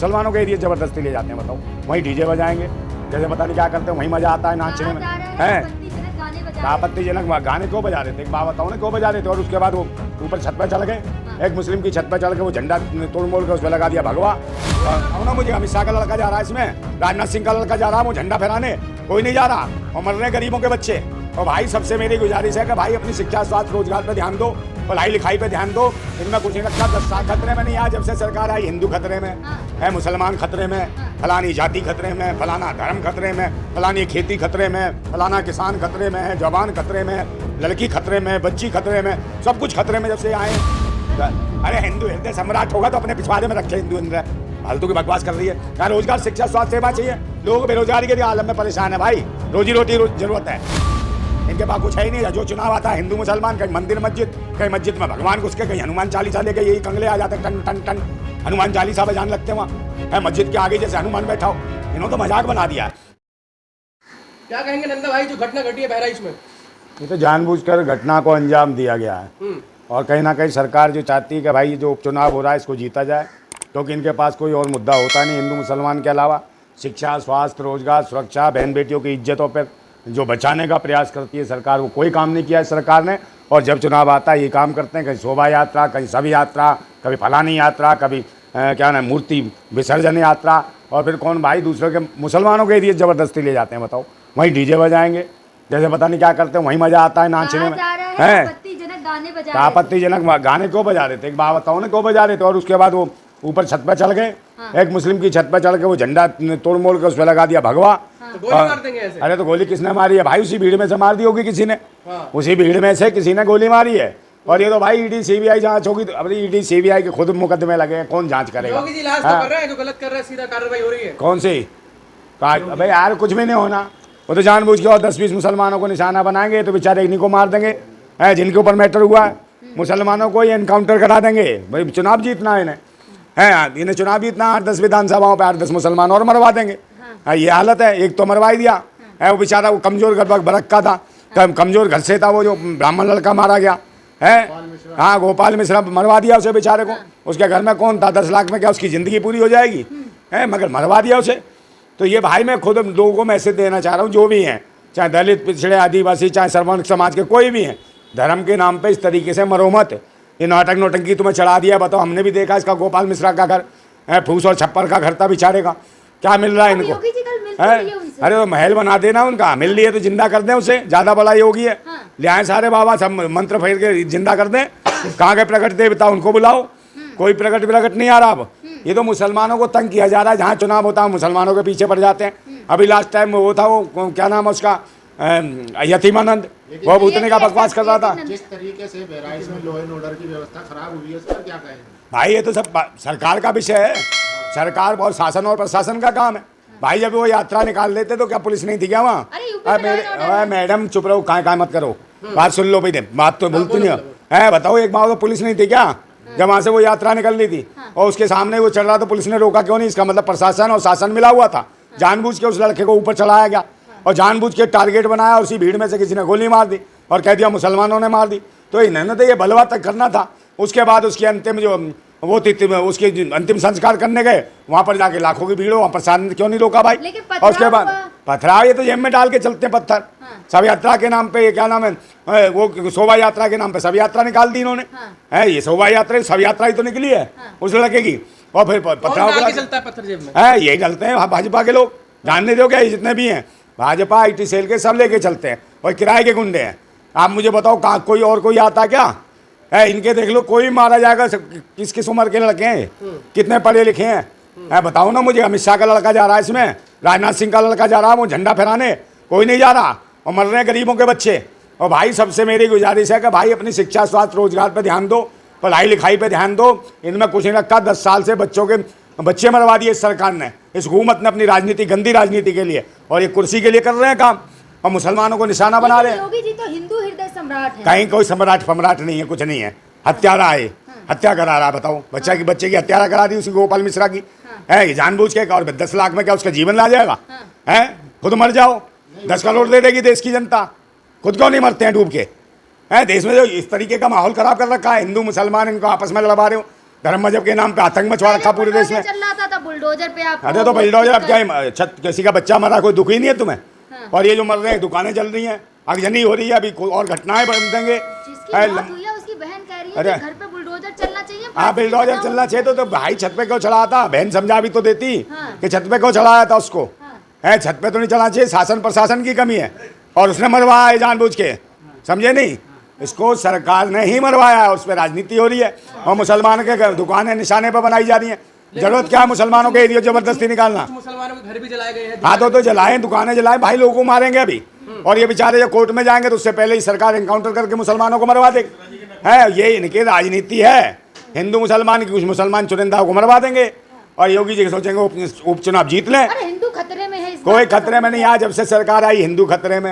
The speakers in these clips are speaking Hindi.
मुसलमानों के एरिया जबरदस्ती ले जाते हैं। बताओ, वहीं डीजे बजाएंगे, जैसे पता नहीं क्या करते हैं, वहीं मजा आता है नाचने में। है आपत्तिजनक गाने क्यों बजा रहे थे, एक बात बताओ ना, क्यों बजा रहे थे? और उसके बाद वो ऊपर छत पर चढ़ गए, एक मुस्लिम की छत पर चढ़ के वो झंडा तोड़ मोड़ के उसमें लगा दिया भगवा। और ना मुझे अमित शाह का लड़का जा रहा है इसमें, राजनाथ सिंह का लड़का जा रहा है वो झंडा फहराने, कोई नहीं जा रहा, और मर रहे गरीबों के बच्चे। और भाई सबसे मेरी गुजारिश है कि भाई अपनी शिक्षा स्वास्थ्य रोजगार पे ध्यान दो, पढ़ाई लिखाई पे ध्यान दो। इनमें कुछ नहीं रखा, 10 साल खतरे में नहीं आया जब से सरकार आई। हिंदू खतरे में है, मुसलमान खतरे में, फलानी जाति खतरे में, फलाना धर्म खतरे में, फलानी खेती खतरे में, फलाना किसान खतरे में है, जवान खतरे में, लड़की खतरे में, बच्ची खतरे में, सब कुछ खतरे में जब से आए। अरे हिंदू हृदय सम्राट होगा तो अपने पिछवाड़े में रखे हिंदू हृदय, फालतू की बकवास कर रही है। क्या रोजगार, शिक्षा, स्वास्थ्य सेवा चाहिए? लोग बेरोजगारी के आलम में परेशान है भाई, रोजी रोटी जरूरत है, इनके पास कुछ है ही नहीं। जो चुनाव आता है हिंदू मुसलमान, कहीं मंदिर मस्जिद, कहीं मस्जिद में भगवान घुस के, कहीं हनुमान चालीसा लेके यही कंगले आ जाते, टन टन टन हनुमान चालीसा बजाने लगते हैं वहाँ है मस्जिद के आगे, जैसे हनुमान बैठा हो। इन्होंने तो मजाक बना दिया है। क्या कहेंगे नंदा भाई, जो घटना घटी है बहराइच में? ये तो जानबूझकर घटना को अंजाम दिया गया है, और कहीं ना कहीं सरकार जो चाहती है कि भाई जो उपचुनाव हो रहा है इसको जीता जाए, क्योंकि इनके पास कोई और मुद्दा होता नहीं हिंदू मुसलमान के अलावा। शिक्षा, स्वास्थ्य, रोजगार, सुरक्षा, बहन बेटियों की इज्जतों पर जो बचाने का प्रयास करती है सरकार, वो कोई काम नहीं किया है सरकार ने। और जब चुनाव आता है ये काम करते हैं, कहीं शोभा यात्रा, कहीं शव यात्रा, कभी फलानी यात्रा, कभी क्या नाम मूर्ति विसर्जन यात्रा, और फिर कौन भाई दूसरे के मुसलमानों के एरिया जबरदस्ती ले जाते हैं। बताओ, वहीं डीजे बजाएंगे, जैसे पता नहीं क्या करते हैं, वहीं मजा आता है नाचने में। है आपत्तिजनक गाने क्यों बजा रहे थे, एक बात बताओ ना, क्यों बजा रहे थे? और उसके बाद वो ऊपर छत पर चढ़ गए, एक मुस्लिम की छत पर चढ़ के वो झंडा तोड़ मोड़ के उसमें लगा दिया भगवा। तो गोली मार देंगे ऐसे? अरे तो गोली किसने मारी है भाई? उसी भीड़ में से मार दी होगी किसी ने, उसी भीड़ में से किसी ने गोली मारी है। और ये तो भाई ईडी सीबीआई जांच होगी, तो अब ईडी सीबीआई के खुद मुकदमे लगे हैं, कौन जांच करेगा? योगी जी इलाज तो कर रहे हैं, जो गलत कर रहे हैं सीधा कार्रवाई हो रही है। कौन सी? भाई यार कुछ भी नहीं होना, वो तो जानबूझ के और 10-20 मुसलमानों को निशाना बनाएंगे, तो बेचारे इन्हीं को मार देंगे। है जिनके ऊपर मैटर हुआ है, मुसलमानों को ये एनकाउंटर करा देंगे। भाई चुनाव जीतना है इन्हें, है इन्हें चुनाव जीतना, 8-10 विधानसभाओं पर 8-10 मुसलमान और मरवा देंगे। ये हालत है, एक तो मरवा ही दिया है, वो बेचारा वो कमजोर भड़का था, कमजोर घर से था, वो जो ब्राह्मण लड़का मारा गया है, हाँ गोपाल मिश्रा, मरवा दिया उसे बेचारे को। उसके घर में कौन था? 10 लाख में क्या उसकी ज़िंदगी पूरी हो जाएगी? है मगर मरवा दिया उसे। तो ये भाई मैं खुद लोगों को मैसेज देना चाह रहा हूँ, जो भी हैं, चाहे दलित, पिछड़े, आदिवासी, चाहे सर्वण समाज के कोई भी हैं, धर्म के नाम पे इस तरीके से मरो मत। ये नाटक नोटंकी तुम्हें चढ़ा दिया, बताओ। हमने भी देखा इसका गोपाल मिश्रा का घर है, फूस और छप्पर का घर था बेचारे का, क्या मिल रहा है इनको? अरे तो महल बना देना उनका, मिल लिए तो जिंदा कर दें उसे, ज़्यादा बड़ा योगी है। ले आए सारे बाबा, सब मंत्र फेर के जिंदा कर दें। कहाँ के प्रकट देवता, उनको बुलाओ। कोई प्रकट नहीं आ रहा अब। ये तो मुसलमानों को तंग किया जा रहा है, जहाँ चुनाव होता है मुसलमानों के पीछे पड़ जाते हैं। अभी लास्ट टाइम वो था, वो क्या नाम है उसका, यतीमानंद, वो भूतने का बकवास कर रहा था। जिस तरीके से बहराइच में लॉ एंड ऑर्डर की व्यवस्था खराब हुई है, उस पर क्या कहेंगे भाई? ये तो सब सरकार का विषय है, सरकार और शासन और प्रशासन का काम है भाई। जब वो यात्रा निकाल लेते तो क्या पुलिस नहीं थी क्या वहाँ? मैडम चुप रहो, कहाँ मत करो, बात सुन लो भाई, बात तो बोलती नहीं है। बताओ एक बार तो पुलिस नहीं थी क्या जब वहाँ से वो यात्रा निकल रही थी? और उसके सामने वो चल रहा था, पुलिस ने रोका क्यों नहीं? इसका मतलब प्रशासन और शासन मिला हुआ था। जानबूझ के उस लड़के को ऊपर चढ़ाया गया और जानबूझ के टारगेट बनाया, उसी भीड़ में से किसी ने गोली मार दी और कह दिया मुसलमानों ने मार दी। तो इन्होंने तो ये बलवा तक करना था। उसके बाद उसकी अंतिम जो वो थी, उसके अंतिम संस्कार करने गए, वहाँ पर जाके लाखों की भीड़ हो, वहाँ प्रशासन ने क्यों नहीं रोका भाई? और उसके बाद पथराव, ये तो जेब में डाल के चलते हैं पत्थर। शव यात्रा के नाम पे, ये क्या नाम है, वो शोभा यात्रा के नाम पे शव यात्रा निकाल दी इन्होंने। है ये शोभा यात्रा, शव यात्रा ही तो निकली है उस लड़के की। और फिर पथराव चलता है पत्थर जेब में, है यही चलते हैं भाजपा के लोग, जानने दो क्या? जितने भी हैं भाजपा IT सेल के, सब लेके चलते हैं, और किराए के गुंडे हैं। आप मुझे बताओ कहाँ कोई आता क्या है? इनके देख लो, कोई मारा जाएगा। किस किस उम्र के लड़के हैं, कितने पढ़े लिखे हैं? बताओ ना मुझे। अमित शाह का लड़का जा रहा है इसमें, राजनाथ सिंह का लड़का जा रहा है वो झंडा फहराने, कोई नहीं जा रहा, और मर रहे गरीबों के बच्चे। और भाई सबसे मेरी गुजारिश है कि भाई अपनी शिक्षा, स्वास्थ्य, रोजगार पर ध्यान दो, पढ़ाई लिखाई पे ध्यान दो। इनमें कुछ नहीं रखा, 10 साल से बच्चों के बच्चे मरवा दिए इस सरकार ने, इस हुकूमत ने, अपनी राजनीति, गंदी राजनीति के लिए, और ये कुर्सी के लिए कर रहे हैं काम, और मुसलमानों को निशाना बना रहे हैं। योगी जी तो हिंदू हृदय सम्राट है। कहीं कोई सम्राट नहीं है, कुछ नहीं है। हत्यारा है, हत्या करा रहा है। बताओ, बच्चे की हत्या करा दी उसी गोपाल मिश्रा की, है ये जानबूझ के। और 10 लाख में क्या उसका जीवन ला जाएगा? है खुद मर जाओ, 10 करोड़ दे देगी देश की जनता, खुद क्यों नहीं मरते हैं डूब के? है देश में जो इस तरीके का माहौल खराब कर रखा है, हिंदू मुसलमान इनको आपस में लड़वा रहे हो। धर्म मजहब के नाम पे आतंक मचवा रखा पूरे देश में। चल रहा था बुलडोजर पे आप। अरे तो बुलडोजर अब क्या है, छत किसी का बच्चा मरा कोई दुख ही नहीं है तुम्हें? और ये जो मर रहे हैं दुकानें जल रही हैं, आगजनी हो रही है, अभी और घटनाएं बढ़ देंगे। जिसकी मौत हुई है उसकी बहन कह रही है कि घर पे बुलडोजर चलना चाहिए। हाँ बुलडोजर चलना चाहिए तो भाई छत पे क्यों चढ़ा था? बहन समझा भी तो देती हाँ। कि छत पे क्यों चढ़ाया था उसको। है छत पे तो नहीं चढ़ना चाहिए, शासन प्रशासन की कमी है और उसने मरवाया है जानबूझ के, समझे नहीं? इसको सरकार ने ही मरवाया है, उस पर राजनीति हो रही है और मुसलमान के दुकानें निशाने पर बनाई जा रही हैं। जरूरत क्या है मुसलमानों के एरिया जबरदस्ती निकालना? मुसलमानों के घर भी जलाए गए हैं। हाँ तो जलाएं, दुकानें जलाएं, भाई लोगों को मारेंगे अभी। और ये बेचारे जब कोर्ट में जाएंगे तो उससे पहले ही सरकार एनकाउंटर करके मुसलमानों को मरवा देगी। है ये इनकी राजनीति है, हिंदू मुसलमान की, कुछ मुसलमान चुनिंदा को मरवा देंगे और योगी जी सोचेंगे उपचुनाव जीत लें। अरे हिंदू खतरे में है, कोई खतरे में नहीं। आज जब से सरकार आई हिंदू खतरे में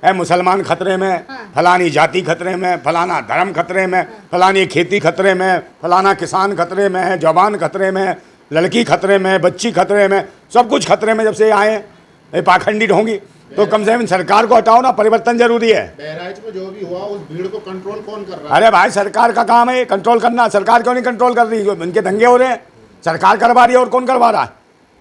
है, मुसलमान खतरे में, फलानी जाति खतरे में, फलाना धर्म खतरे में, फलानी खेती खतरे में, फलाना किसान खतरे में है, जवान खतरे में, लड़की खतरे में, बच्ची खतरे में, सब कुछ खतरे में। जब से आए ये पाखंडी ढोंगी तो कम से कम सरकार को हटाओ ना, परिवर्तन जरूरी है। बहराइच में जो भी हुआ उस भीड़ को कंट्रोल कौन कर रहा है? अरे भाई सरकार का काम है कंट्रोल करना, सरकार क्यों नहीं कंट्रोल कर रही? जो इनके दंगे हो रहे हैं सरकार करवा रही है, और कौन करवा रहा है?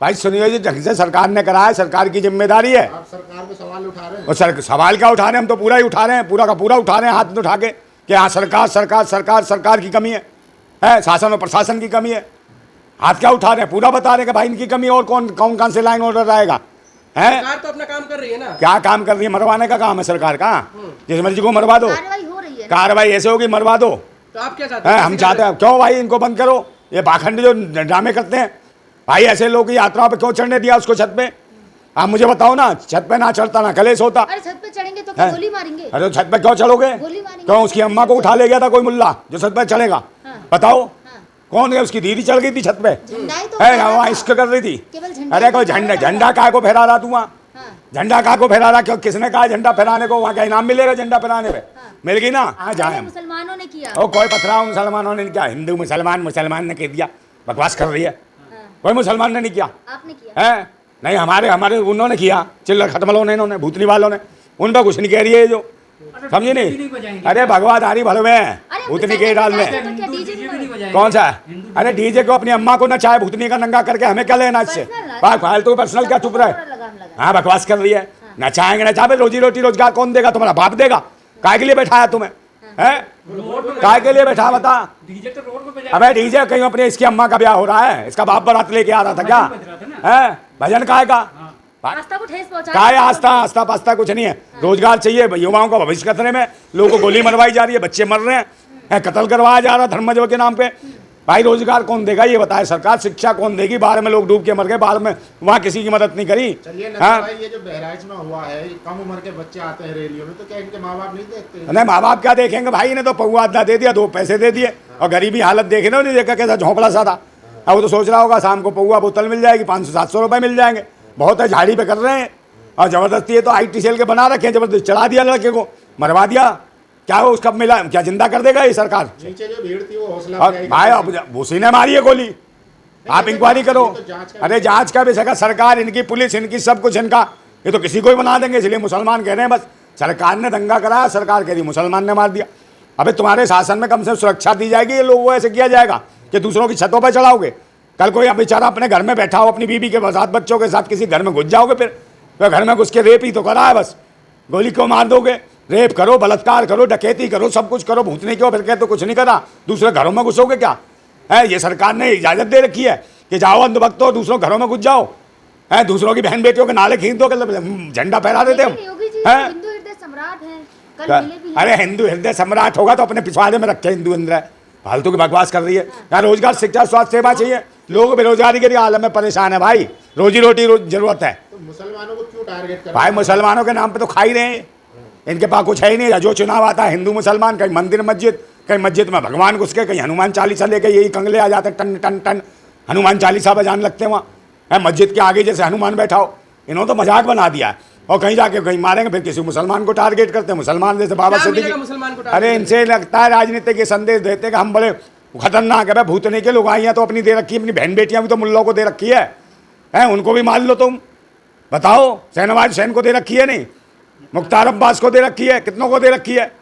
भाई सुनियोजित ढंग से सरकार ने कराया, सरकार की जिम्मेदारी है। आप सरकार पे सवाल उठा रहे हैं। और सवाल क्या उठा रहे हैं? हम तो पूरा ही उठा रहे हैं, पूरा का पूरा उठा रहे हैं हाथ में उठा के कि हाँ सरकार सरकार सरकार सरकार की कमी है, शासन और प्रशासन की कमी है। हाथ क्या उठा रहे हैं? पूरा बता रहे हैं कि भाई इनकी कमी, और कौन से लाइन ऑर्डर आएगा? है सरकार तो अपना काम कर रही है ना। क्या काम कर रही है? मरवाने का काम है सरकार का। जिस मर्जी को मरवा दो, कार्रवाई हो रही है। कार्रवाई ऐसे होगी मरवा दो। तो आप क्या चाहते है हैं? हम चाहते हैं क्यों भाई इनको बंद करो, ये पाखंडी जो ड्रामे करते हैं। भाई ऐसे लोग की यात्राओं पे क्यों चढ़ने दिया उसको छत पे? आप मुझे बताओ ना, छत पे ना चढ़ता ना कलेश होता। अरे छत पे चढ़ेंगे तो क्या गोली मारेंगे? अरे छत पे क्यों चढ़ोगे? गोली मारेंगे। क्यों उसकी अम्मा को उठा ले गया था कोई मुल्ला जो छत पे चढ़ेगा? बताओ कौन है? उसकी दीदी चढ़ गई थी छत पे, झंडा ही तो है वहाँ इश्क कर रही थी। केवल झंडा अरे कोई झंडा काय को फहरा रहा तू वहाँ? झंडा काय को फहरा रहा? क्यों किसने कहा झंडा फहराने को? वहाँ क्या इनाम मिलेगा झंडा फहराने पे? मिल गई ना। हाँ जाए मुसलमानों ने किया। ओ कोई पथराव मुसलमानों ने क्या? हिंदू मुसलमान ने कह दिया, बकवास कर रही है। कोई मुसलमान ने नहीं किया, आपने किया है? नहीं हमारे उन्होंने किया, चिल्लर खटमलों ने, इन्होंने भूतनी वालों ने, उन पर कुछ नहीं कह रही है जो, समझे नहीं? अरे भगवाधारी भड़वे हैं भूतनी के डाल में। कौन सा? अरे डीजे को अपनी अम्मा को नचाए भूतनी का नंगा करके, हमें क्या लेना इससे? फालतू पर्सनल क्या चुप रहे? हाँ बकवास कर रही है। नचाएंगे नचावे, रोजी रोटी रोजगार कौन देगा? तुम्हारा बाप देगा। काय के लिए बैठाया तुम्हें? है काय के लिए बैठा बता? अबे डीजे कहीं अपने इसकी अम्मा का ब्याह हो रहा है, इसका बाप बारात लेके आ रहा था क्या? है भजन काय का? आस्था को ठेस पहुंचा। काय आस्था पास्ता कुछ नहीं है। रोजगार चाहिए, युवाओं का भविष्य खतरे में, लोगों को गोली मरवाई जा रही है, बच्चे मर रहे हैं, कत्ल करवाया जा रहा है धर्म मजहब के नाम पे। भाई रोजगार कौन देगा ये बताए सरकार? शिक्षा कौन देगी? बाहर में लोग डूब के मर गए, बाहर में वहाँ किसी की मदद नहीं करी। चलिए हाँ? भाई ये जो बहराइच में हुआ है, कम उम्र के बच्चे आते हैं रैलियों में, तो क्या इनके माँ बाप नहीं देखते? नहीं माँ बाप क्या देखेंगे भाई? इन्हें तो पौवा अदला दे दिया, 2 पैसे दे दिए, और गरीबी हालत देखे ना, नहीं देखा कैसा झोंपड़ा सा था। अब वो तो सोच रहा होगा शाम को पौवा बोतल मिल जाएगी, 500-700 रुपये मिल जाएंगे, बहुत है, झाड़ी पे कर रहे हैं। और जबरदस्ती है तो IT सेल के बना रखे हैं, जबरदस्ती चढ़ा दिया लड़के को, मरवा दिया। क्या वो उसका मिला? क्या जिंदा कर देगा ये सरकार? नीचे जो भीड़ थी वो हौसला और भाई अब उसी ने मारी है गोली, आप इंक्वायरी करो। अरे जांच का विषय का सरकार, इनकी पुलिस, इनकी सब कुछ इनका, ये तो किसी को ही बना देंगे। इसलिए मुसलमान कह रहे हैं बस सरकार ने दंगा कराया, सरकार कह रही मुसलमान ने मार दिया। अबे तुम्हारे शासन में कम से कम सुरक्षा दी जाएगी, ये लोगों को ऐसे किया जाएगा कि दूसरों की छतों पर चढ़ाओगे? कल कोई बेचारा अपने घर में बैठा हो अपनी बीवी के साथ बच्चों के साथ, किसी घर में घुस जाओगे, फिर घर में घुस के रेप ही तो करा है, बस गोली क्यों मार दोगे? रेप करो, बलात्कार करो, डकैती करो, सब कुछ करो, भूतने क्यों? फिर कहते तो कुछ नहीं करा, दूसरे घरों में घुसोगे क्या? है ये सरकार ने इजाजत दे रखी है कि जाओ अंधभक्त हो, दूसरों घरों में घुस जाओ, है दूसरों की बहन बेटियों के नाले खींच दो, झंडा फहरा देते हम। हिंदू हृदय सम्राट हैं, कल मिले भी हैं। अरे हिंदू हृदय सम्राट होगा तो अपने पिछवाड़े में रखे हिंदू अंदर, फालतू की बकवास कर रही है। यहाँ रोजगार, शिक्षा, स्वास्थ्य सेवा चाहिए। लोग बेरोजगारी के आलम में परेशान है भाई, रोजी रोटी जरूरत है। तो मुसलमानों को क्यों टारगेट कर? भाई मुसलमानों के नाम पे तो खा ही रहे हैं, इनके पास कुछ है ही नहीं। जो चुनाव आता है हिंदू मुसलमान, कहीं मंदिर मस्जिद, कहीं मस्जिद में भगवान घुस के, कहीं हनुमान चालीसा लेके यही कंगले आ जाते हैं, टन टन टन हनुमान चालीसा बजाने लगते हैं वहाँ। मस्जिद के आगे जैसे हनुमान बैठा हो, इन्होंने तो मजाक बना दिया है। और कहीं जाके कहीं मारेंगे, फिर किसी मुसलमान को टारगेट करते हैं, मुसलमान जैसे बाबा सिद्दीकी। अरे इनसे लगता है राजनीति के संदेश देते कि हम बड़े खतरनाक है। भूतने के लोग आई हैं तो अपनी दे रखी है, अपनी बहन बेटियां भी तो मुल्लों को दे रखी है, उनको भी मान लो तुम। बताओ शहनवाज हुसैन को दे रखी है नहीं, मुख्तार अब्बास को दे रखी है, कितनों को दे रखी है?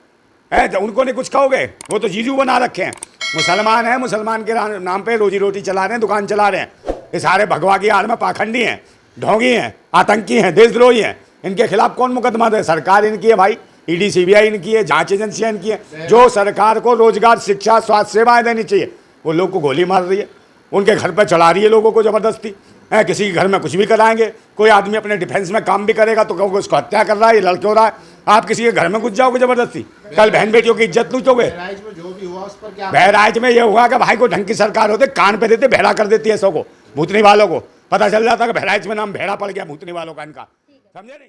उनको नहीं कुछ कहोगे? वो तो जीजू बना रखे हैं। मुसलमान है, मुसलमान के नाम पे रोजी रोटी चला रहे हैं, दुकान चला रहे हैं। ये सारे भगवा की आड़ में पाखंडी हैं, ढोंगी हैं, आतंकी हैं, देशद्रोही हैं। इनके खिलाफ कौन मुकदमा दे? सरकार इनकी है भाई, ईडी सीबीआई इनकी है, जांच एजेंसियां इनकी है। जो सरकार को रोजगार, शिक्षा, स्वास्थ्य सेवाएं देनी चाहिए, वो लोग को गोली मार रही है, उनके घर पर चढ़ा रही है लोगों को ज़बरदस्ती है। किसी के घर में कुछ भी कराएंगे, कोई आदमी अपने डिफेंस में काम भी करेगा तो कहोगे उसको हत्या कर रहा है, ये लड़के हो रहा है। आप किसी के घर में घुस जाओगे ज़बरदस्ती, कल बहन बेटियों की इज्जत लूटोगे। बहराइच में जो भी हुआ उस पर क्या? बहराइच में ये हुआ कि भाई को ढंग की सरकार होते, कान पे देते, भेड़ा कर देती है, ऐसों को, भूतनी वालों को पता चल जाता कि बहराइच में नाम भेड़ा पड़ गया भूतनी वालों का इनका, समझे नहीं।